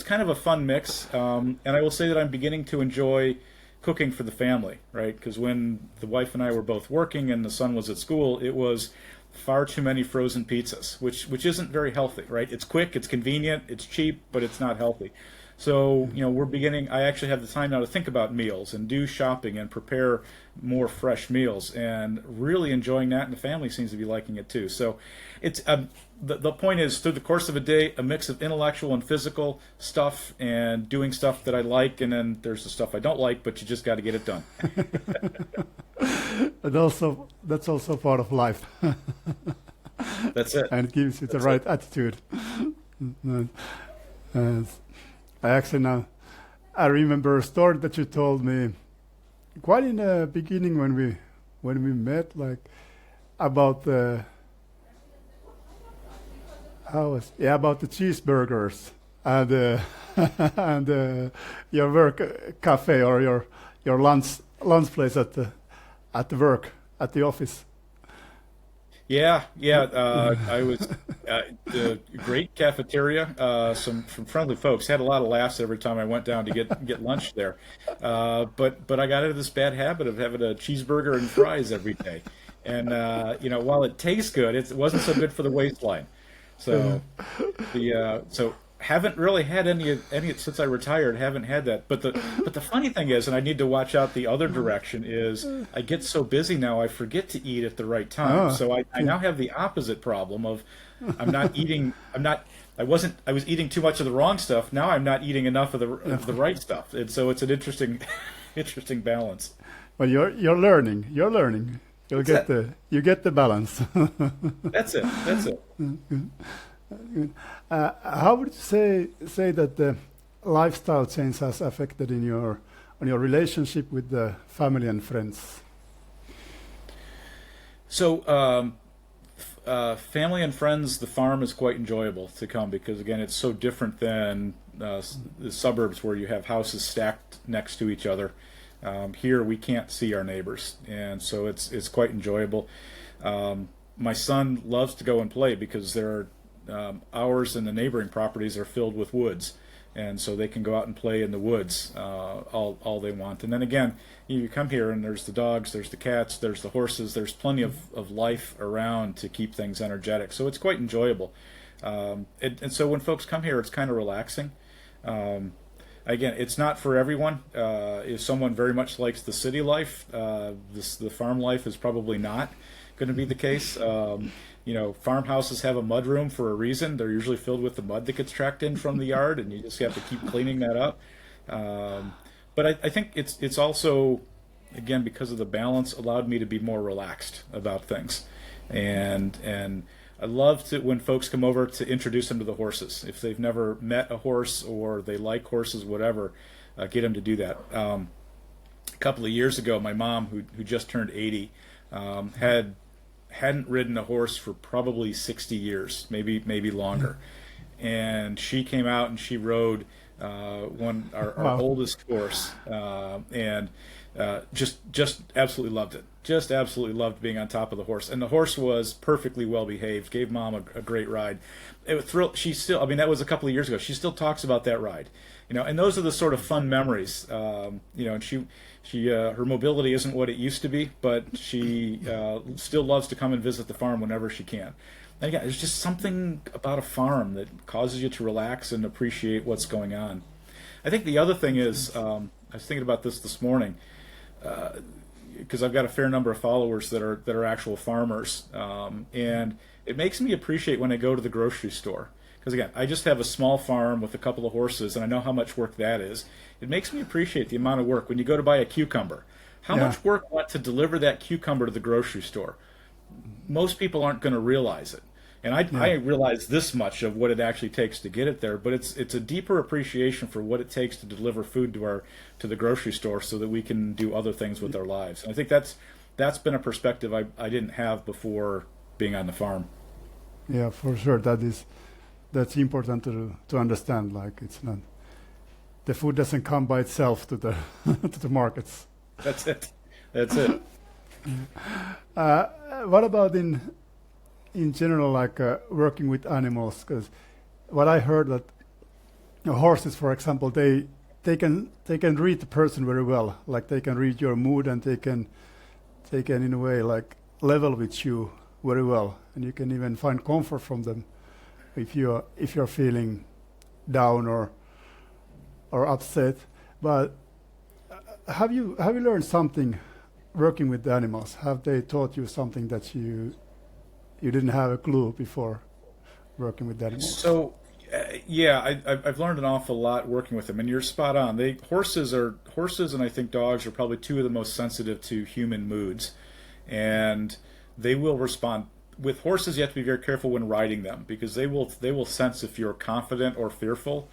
kind of a fun mix. And I will say that I'm beginning to enjoy cooking for the family, right? Because when the wife and I were both working and the son was at school, it was far too many frozen pizzas, which isn't very healthy, right? It's quick, it's convenient, it's cheap, but it's not healthy. So, I actually have the time now to think about meals and do shopping and prepare more fresh meals, and really enjoying that, and the family seems to be liking it too. So it's the point is, through the course of a day, a mix of intellectual and physical stuff, and doing stuff that I like, and then there's the stuff I don't like, but you just got to get it done. And that's also part of life. That's it. And it gives you the right attitude. I remember a story that you told me quite in the beginning when we met, like about the cheeseburgers and and your work cafe, or your lunch place at the work, at the office. Yeah. I was the great cafeteria. Some friendly folks, had a lot of laughs every time I went down to get lunch there. But I got into this bad habit of having a cheeseburger and fries every day, and while it tastes good, it wasn't so good for the waistline. So so haven't really had any since I retired. Haven't had that. But the funny thing is, and I need to watch out the other direction, is I get so busy now I forget to eat at the right time. Oh, So I now have the opposite problem of I'm not eating. I was eating too much of the wrong stuff. Now I'm not eating enough of the right stuff. And so it's an interesting interesting balance. well, you're learning. You're learning. That's it. You get the balance. That's it. That's it. How would you say that the lifestyle change has affected in your on your relationship with the family and friends? So, family and friends, the farm is quite enjoyable to come because, again, it's so different than the suburbs where you have houses stacked next to each other. Here, we can't see our neighbors, and so it's quite enjoyable. My son loves to go and play because there are ours and the neighboring properties are filled with woods, and so they can go out and play in the woods all they want. And then again, you come here and there's the dogs, there's the cats, there's the horses, there's plenty of life around to keep things energetic. So it's quite enjoyable. And so when folks come here, it's kind of relaxing. Again, it's not for everyone. If someone very much likes the city life, the farm life is probably not going to be the case. Farmhouses have a mud room for a reason. They're usually filled with the mud that gets tracked in from the yard, and you just have to keep cleaning that up. But I think it's also, again, because of the balance, allowed me to be more relaxed about things. And I love to, when folks come over, to introduce them to the horses. If they've never met a horse or they like horses, whatever, get them to do that. A couple of years ago, my mom, who just turned 80, hadn't ridden a horse for probably 60 years, maybe longer. And she came out and she rode our Wow. oldest horse, and just absolutely loved it. Just absolutely loved being on top of the horse, and the horse was perfectly well behaved. Gave mom a great ride. It was she still. I mean, that was a couple of years ago. She still talks about that ride, and those are the sort of fun memories. And she her mobility isn't what it used to be, but she still loves to come and visit the farm whenever she can. And again, there's just something about a farm that causes you to relax and appreciate what's going on. I think the other thing is, I was thinking about this morning, because I've got a fair number of followers that are actual farmers, and it makes me appreciate when I go to the grocery store. Because again, I just have a small farm with a couple of horses, and I know how much work that is. It makes me appreciate the amount of work when you go to buy a cucumber. How Yeah. much work went to deliver that cucumber to the grocery store? Most people aren't going to realize it. And I realize this much of what it actually takes to get it there, but it's a deeper appreciation for what it takes to deliver food to the grocery store so that we can do other things with our lives. And I think that's been a perspective I didn't have before being on the farm. Yeah, for sure. That's important to understand. Like, it's not, the food doesn't come by itself to the to the markets. That's it. That's it. What about in general, like working with animals? Because what I heard that horses, for example, they can read the person very well. Like, they can read your mood, and they can in a way like level with you very well, and you can even find comfort from them if you're feeling down or upset. But have you learned something working with the animals? Have they taught you something that you didn't have a clue before working with the animals? So, yeah, I've learned an awful lot working with them, and you're spot on. Horses, and I think dogs are probably two of the most sensitive to human moods, and they will respond. With horses, you have to be very careful when riding them because they will sense if you're confident or fearful,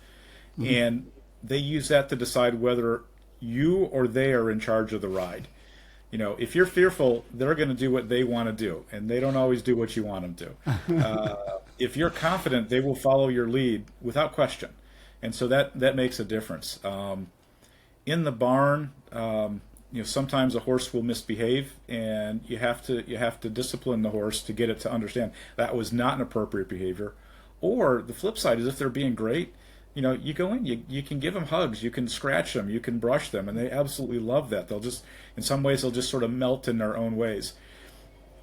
and they use that to decide whether you or they are in charge of the ride. If you're fearful, they're going to do what they want to do, and they don't always do what you want them to. If you're confident, they will follow your lead without question, and so that makes a difference. In the barn, sometimes a horse will misbehave, and you have to discipline the horse to get it to understand that was not an appropriate behavior. Or the flip side is if they're being great, you go in, you can give them hugs, you can scratch them, you can brush them, and they absolutely love that. In some ways, they'll just sort of melt in their own ways.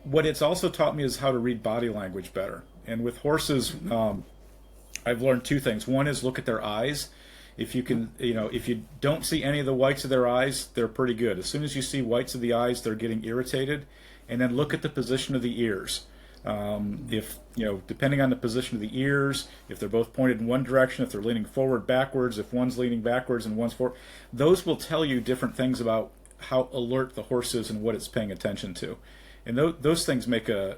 What it's also taught me is how to read body language better. And with horses, I've learned two things. One is look at their eyes. If you can, if you don't see any of the whites of their eyes, they're pretty good. As soon as you see whites of the eyes, they're getting irritated. And then look at the position of the ears. If, depending on the position of the ears, if they're both pointed in one direction, if they're leaning forward, backwards, if one's leaning backwards and one's forward, those will tell you different things about how alert the horse is and what it's paying attention to. And those things make a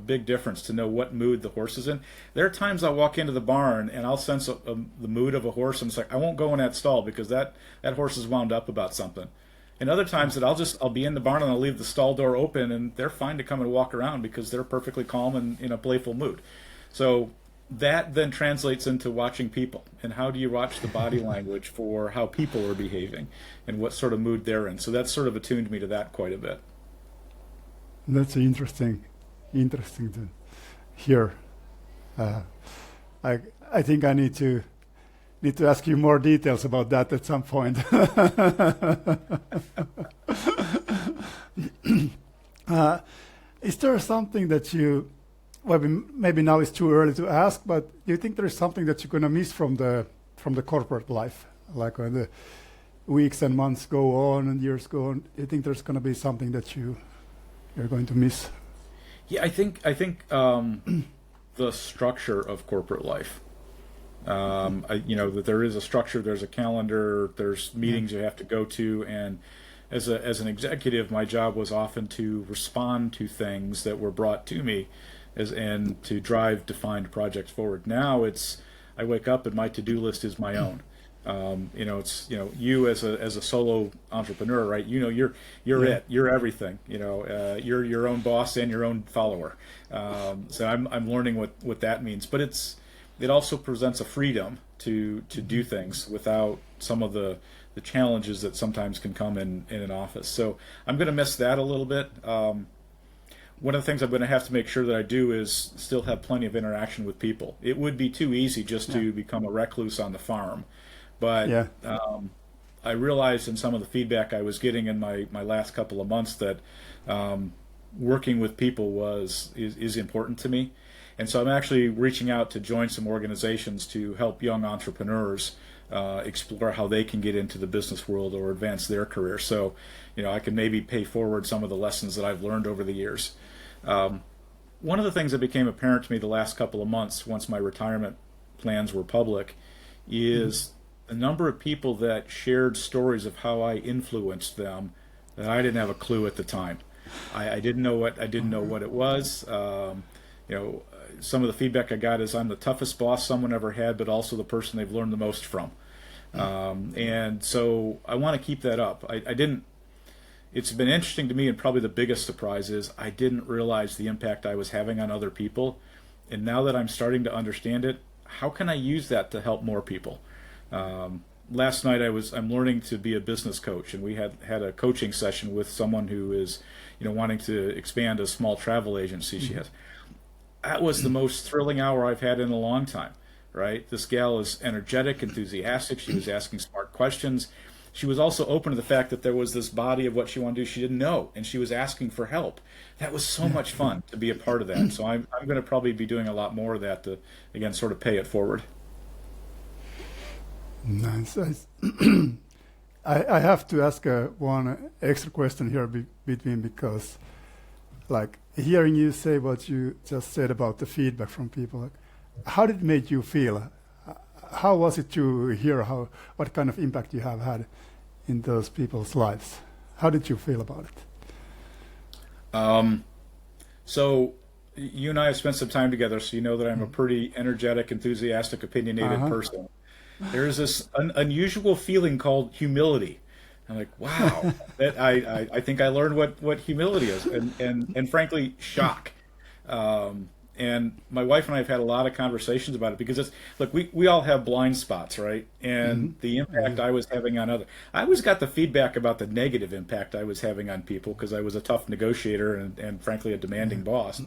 big difference to know what mood the horse is in. There are times I'll walk into the barn and I'll sense the mood of a horse, and it's like, I won't go in that stall because that horse is wound up about something. And other times that I'll be in the barn and I'll leave the stall door open and they're fine to come and walk around because they're perfectly calm and in a playful mood. So that then translates into watching people, and how do you watch the body language for how people are behaving and what sort of mood they're in. So that's sort of attuned me to that quite a bit. That's interesting to hear. I think I need to ask you more details about that at some point. Is there something that maybe now it's too early to ask, but do you think there is something that you're going to miss from the corporate life, like when the weeks and months go on and years go on? Do you think there's going to be something that you're going to miss? Yeah, I think the structure of corporate life. That there is a structure, there's a calendar, there's meetings you have to go to, and as an executive, my job was often to respond to things that were brought to me, and to drive defined projects forward. Now I wake up and my to-do list is my own. You as a solo entrepreneur, right? You're it. You're everything. You're your own boss and your own follower. So I'm learning what that means. But it also presents a freedom to do things without some of the challenges that sometimes can come in an office. So I'm going to miss that a little bit. One of the things I'm going to have to make sure that I do is still have plenty of interaction with people. It would be too easy just to become a recluse on the farm. But I realized in some of the feedback I was getting in my last couple of months that working with people is important to me. And so I'm actually reaching out to join some organizations to help young entrepreneurs explore how they can get into the business world or advance their career. So, I can maybe pay forward some of the lessons that I've learned over the years. One of the things that became apparent to me the last couple of months, once my retirement plans were public, is the number of people that shared stories of how I influenced them that I didn't have a clue at the time. I didn't know what it was. Some of the feedback I got is I'm the toughest boss someone ever had, but also the person they've learned the most from. And so I want to keep that up. It's been interesting to me, and probably the biggest surprise is I didn't realize the impact I was having on other people. And now that I'm starting to understand it, how can I use that to help more people? Last night I'm learning to be a business coach, and we had a coaching session with someone who is, wanting to expand a small travel agency she has. That was the most thrilling hour I've had in a long time, right? This gal is energetic, enthusiastic. She was asking smart questions. She was also open to the fact that there was this body of what she wanted to do she didn't know, and she was asking for help. That was so much fun to be a part of that. So I'm going to probably be doing a lot more of that to, again, sort of pay it forward. Nice. I have to ask one extra question here between, because like hearing you say what you just said about the feedback from people, like, how did it make you feel? How was it to hear what kind of impact you have had in those people's lives? How did you feel about it? So you and I have spent some time together, so you know that I'm a pretty energetic, enthusiastic, opinionated person. There's this unusual feeling called humility. I'm like, wow, that I think I learned what humility is, and frankly, shock. And my wife and I have had a lot of conversations about it, because we all have blind spots, right? And the impact I was having on others. I always got the feedback about the negative impact I was having on people because I was a tough negotiator and frankly a demanding boss.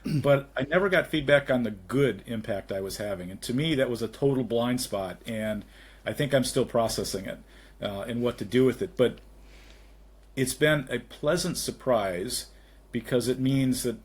But I never got feedback on the good impact I was having. And to me, that was a total blind spot. And I think I'm still processing it and what to do with it. But it's been a pleasant surprise, because it means that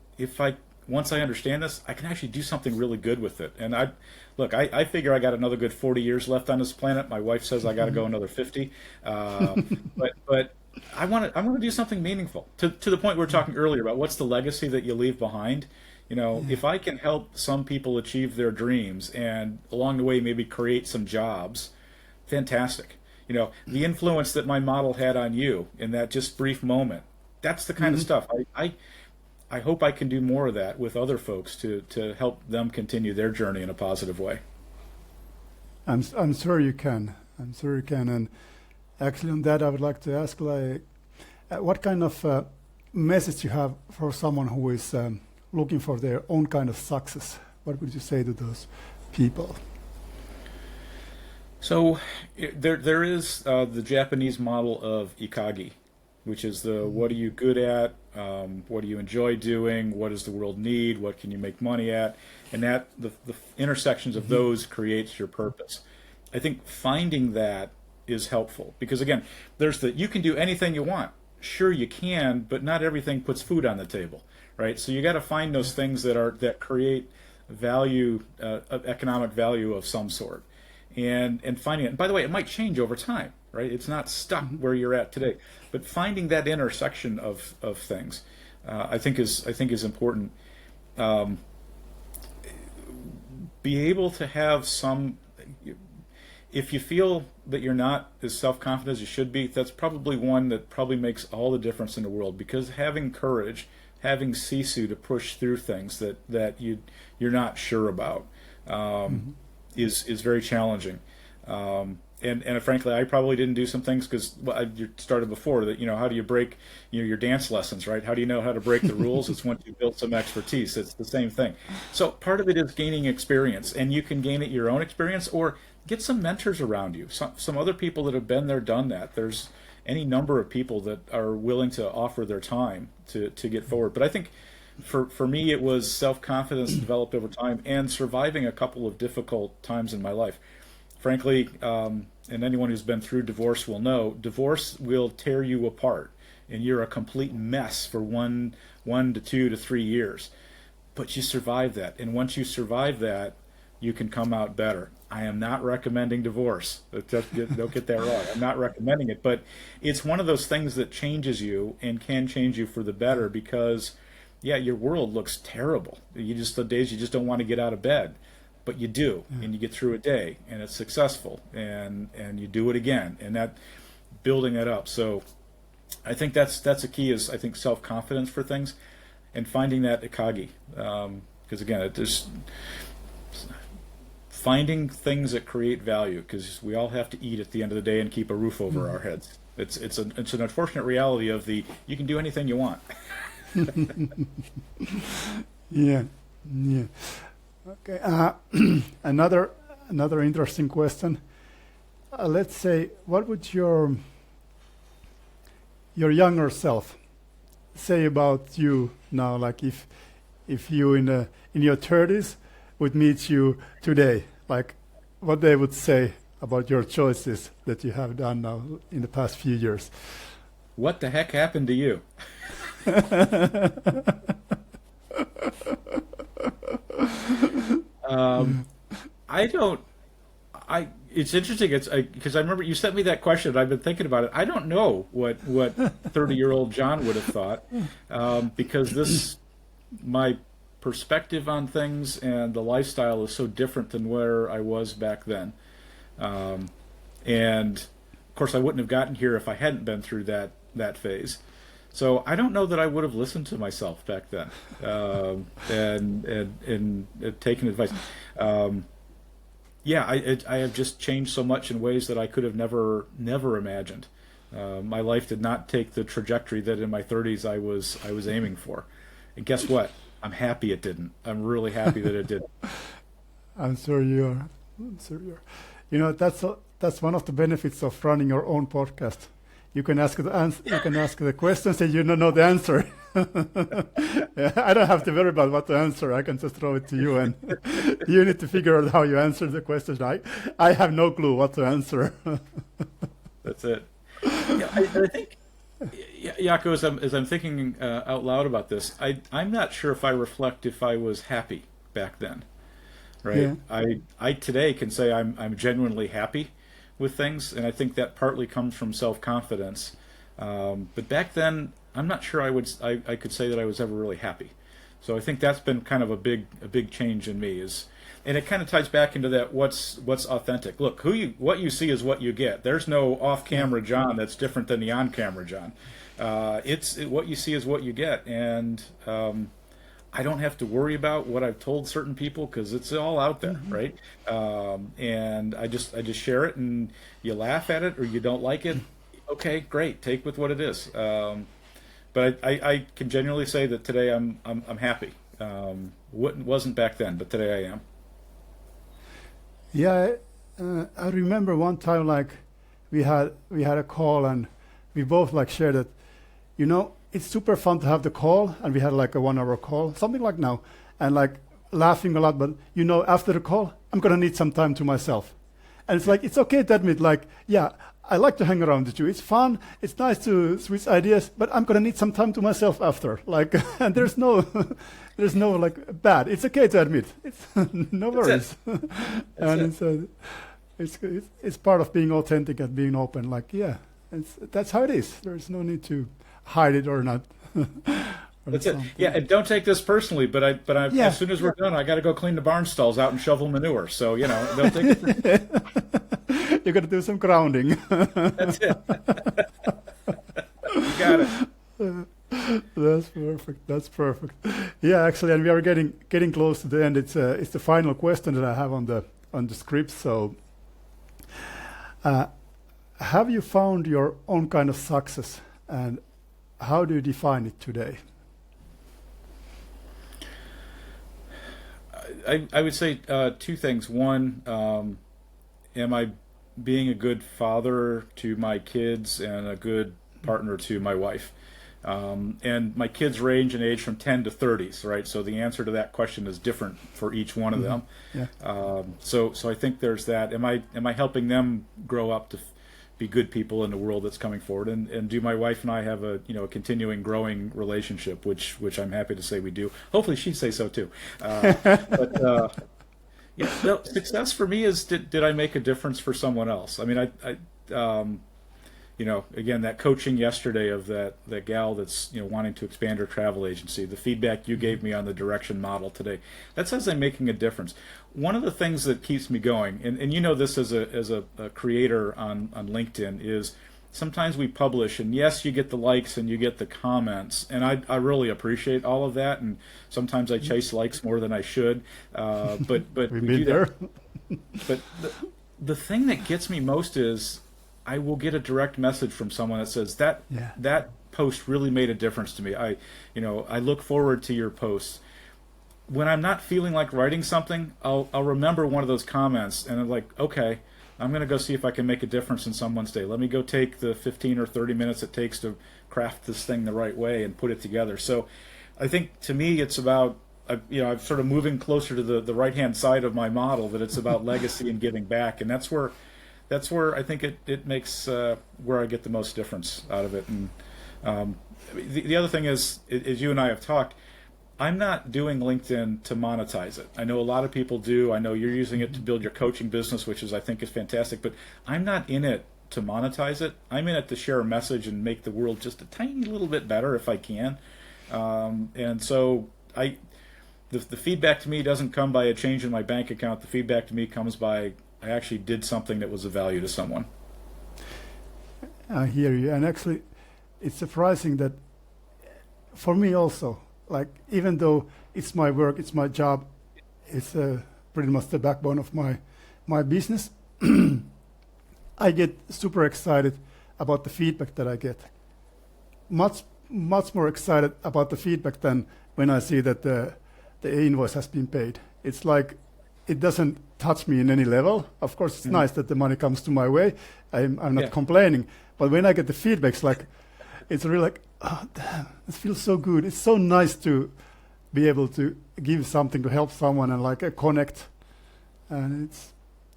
once I understand this, I can actually do something really good with it. And I figure I got another good 40 years left on this planet. My wife says I got to go another 50. But I want to do something meaningful to the point we were talking earlier about what's the legacy that you leave behind. If I can help some people achieve their dreams and along the way maybe create some jobs, fantastic. The influence that my model had on you in that just brief moment, that's the kind of stuff. I hope I can do more of that with other folks to help them continue their journey in a positive way. I'm sure you can. I'm sure you can. And actually, on that, I would like to ask, what kind of message you have for someone who is looking for their own kind of success? What would you say to those people? So there is the Japanese model of ikagi, which is what are you good at, what do you enjoy doing, what does the world need, what can you make money at, and that the intersections of those creates your purpose. I think finding that is helpful because again, there's you can do anything you want. Sure you can, but not everything puts food on the table, right? So you got to find those things that create value, economic value of some sort, and finding it. And by the way, it might change over time, right? It's not stuck where you're at today, but finding that intersection of things, I think is important. Be able to have some. If you feel that you're not as self-confident as you should be, that's probably one that probably makes all the difference in the world. Because having courage, having sisu to push through things that you're not sure about, is very challenging. And frankly, I probably didn't do some things because you started before that. How do you break your dance lessons, right? How do you know how to break the rules? It's once you build some expertise. It's the same thing. So part of it is gaining experience, and you can gain it your own experience or get some mentors around you, some other people that have been there, done that. There's any number of people that are willing to offer their time to get forward. But I think for me, it was self-confidence developed over time and surviving a couple of difficult times in my life. Frankly, and anyone who's been through divorce will know, divorce will tear you apart, and you're a complete mess for 1 to 2 to 3 years. But you survive that, and once you survive that, you can come out better. I am not recommending divorce. Don't get that wrong. I'm not recommending it, but it's one of those things that changes you and can change you for the better because, your world looks terrible. The days you just don't want to get out of bed. But you do, and you get through a day, and it's successful, and you do it again, and that building that up. So I think that's a key is I think self-confidence for things, and finding that ikagi, because again, there's finding things that create value, because we all have to eat at the end of the day and keep a roof over our heads. It's an unfortunate reality of you can do anything you want. Yeah. Okay. Another interesting question. Let's say, what would your younger self say about you now? Like if you in your 30s would meet you today, like what they would say about your choices that you have done now in the past few years. What the heck happened to you? It's interesting. It's because I remember you sent me that question. And I've been thinking about it. I don't know what 30-year-old John would have thought, because my perspective on things and the lifestyle is so different than where I was back then. And of course, I wouldn't have gotten here if I hadn't been through that phase. So I don't know that I would have listened to myself back then, and taken advice. I have just changed so much in ways that I could have never imagined. My life did not take the trajectory that in my 30s I was aiming for. And guess what? I'm happy it didn't. I'm really happy that it didn't. I'm sure you are. That's one of the benefits of running your own podcast. You can ask the questions and you don't know the answer. I don't have to worry about what to answer. I can just throw it to you, and you need to figure out how you answer the question. I have no clue what to answer. That's it. I think Jaco, as I'm thinking out loud about this, I'm not sure if I reflect if I was happy back then, right? Yeah. I today can say I'm genuinely happy with things, and I think that partly comes from self-confidence. But back then, I'm not sure I could say that I was ever really happy. So I think that's been kind of a big change in me is, and it kind of ties back into that what's authentic. Look, what you see is what you get. There's no off-camera John that's different than the on-camera John. What you see is what you get, and I don't have to worry about what I've told certain people because it's all out there, right? And I just share it, and you laugh at it or you don't like it. Okay, great. Take with what it is. But I can genuinely say that today I'm happy. Wasn't back then, but today I am. Yeah, I remember one time like we had a call and we both like shared that, it's super fun to have the call, and we had like a 1 hour call, something like now, and like laughing a lot, but after the call, I'm gonna need some time to myself. And it's like, it's okay to admit, like, yeah, I like to hang around with you. It's fun. It's nice to switch ideas, but I'm gonna need some time to myself after. Like, and there's no, there's no like bad. It's okay to admit. It's no worries. And it's part of being authentic and being open. Like, yeah, that's how it is. There's no need to hide it or not. That's it. Yeah, and don't take this personally, but as soon as we're done, I got to go clean the barn stalls out and shovel manure. So don't take it. You got to do some grounding. That's it. You got it. That's perfect. That's perfect. Yeah, actually, and we are getting close to the end. It's the final question that I have on the script. So, have you found your own kind of success, and how do you define it today? I would say two things. One, am I being a good father to my kids and a good partner to my wife? And my kids range in age from 10 to 30s, right? So the answer to that question is different for each one of them. Yeah. So I think there's that. Am I helping them grow up to be good people in the world that's coming forward? And do my wife and I have a continuing growing relationship, which I'm happy to say we do. Hopefully she'd say so too. But yeah, no, success for me is did I make a difference for someone else? I mean, again, that coaching yesterday of that gal that's wanting to expand her travel agency, the feedback you gave me on the direction model today, that says I'm making a difference. One of the things that keeps me going, and this as a creator on LinkedIn, is sometimes we publish, and yes, you get the likes and you get the comments, and I really appreciate all of that, and sometimes I chase likes more than I should, but we do that. But the thing that gets me most is I will get a direct message from someone that says that post really made a difference to me. I look forward to your posts. When I'm not feeling like writing something, I'll remember one of those comments, and I'm like, okay, I'm going to go see if I can make a difference in someone's day. Let me go take the 15 or 30 minutes it takes to craft this thing the right way and put it together. So I think to me it's about, I'm sort of moving closer to the right-hand side of my model, that it's about legacy and giving back. And that's where I think it makes where I get the most difference out of it. And the other thing is, as you and I have talked, I'm not doing LinkedIn to monetize it. I know a lot of people do. I know you're using it to build your coaching business, which I think is fantastic. But I'm not in it to monetize it. I'm in it to share a message and make the world just a tiny little bit better if I can. And so the feedback to me doesn't come by a change in my bank account. The feedback to me comes by I actually did something that was of value to someone. I hear you. And actually, it's surprising that for me also, like, even though it's my work, it's my job, it's pretty much the backbone of my business, I get super excited about the feedback that I get. Much more excited about the feedback than when I see that the invoice has been paid. It's like, it doesn't touch me in any level. Of course, it's nice that the money comes to my way. I'm not complaining. But when I get the feedback, it's really like, oh, damn, it feels so good. It's so nice to be able to give something to help someone and connect. And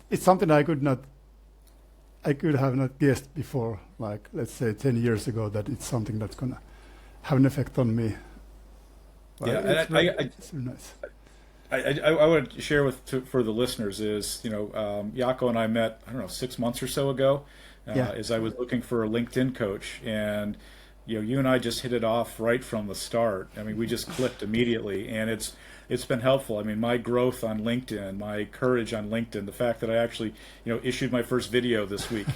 it's something I could not I could have not guessed before, like let's say 10 years ago, that it's something that's gonna have an effect on me. But Yeah, it's and it's really nice. I want to share for the listeners is, Jaakko and I met, I don't know, 6 months or so ago, Yeah. as I was looking for a LinkedIn coach, and you and I just hit it off right from the start. I mean, we just clicked immediately, and it's been helpful. I mean, my growth on LinkedIn, my courage on LinkedIn, the fact that I actually, issued my first video this week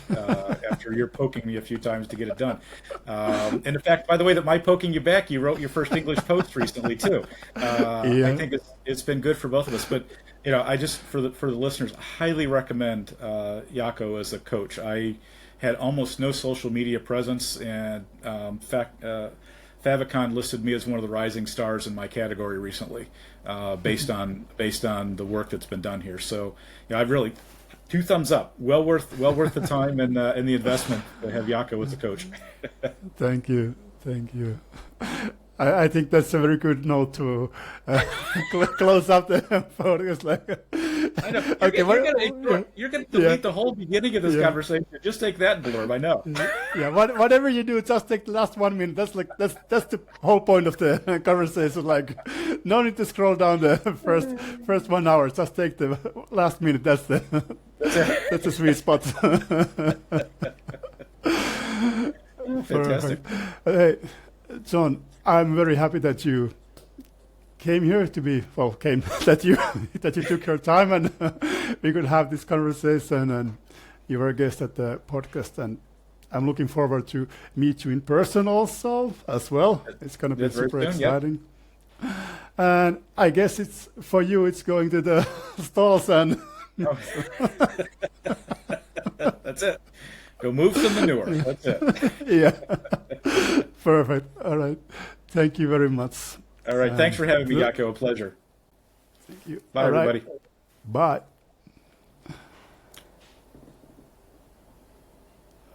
after you're poking me a few times to get it done. And the fact, by the way, that my poking you back, you wrote your first English post recently too. Yeah. I think it's been good for both of us. But I just for the listeners, highly recommend Jaakko as a coach. I had almost no social media presence, and Favicon listed me as one of the rising stars in my category recently, based on the work that's been done here. So, I've really 2 thumbs up. Well worth the time and the investment to have Jaakko as a coach. Thank you. I think that's a very good note to close up the podcast. I know. You're going to Yeah. delete the whole beginning of this Yeah. conversation. Just take that blurb. I know. Yeah, whatever you do, just take the last 1 minute. That's the whole point of the conversation. Like, no need to scroll down the first 1 hour. Just take the last minute. That's the sweet spot. Fantastic. Hey, John, I'm very happy that you came here that you took your time and we could have this conversation, and you were a guest at the podcast, and I'm looking forward to meet you in person also as well. It's going to be That's very super soon, yeah. exciting. And I guess it's for you, it's going to the stalls and That's it. Go move some manure. That's it. yeah. Perfect. All right. Thank you very much. All right. Thanks for having me, Jaakko. A pleasure. Thank you. Bye, All right. everybody. Bye.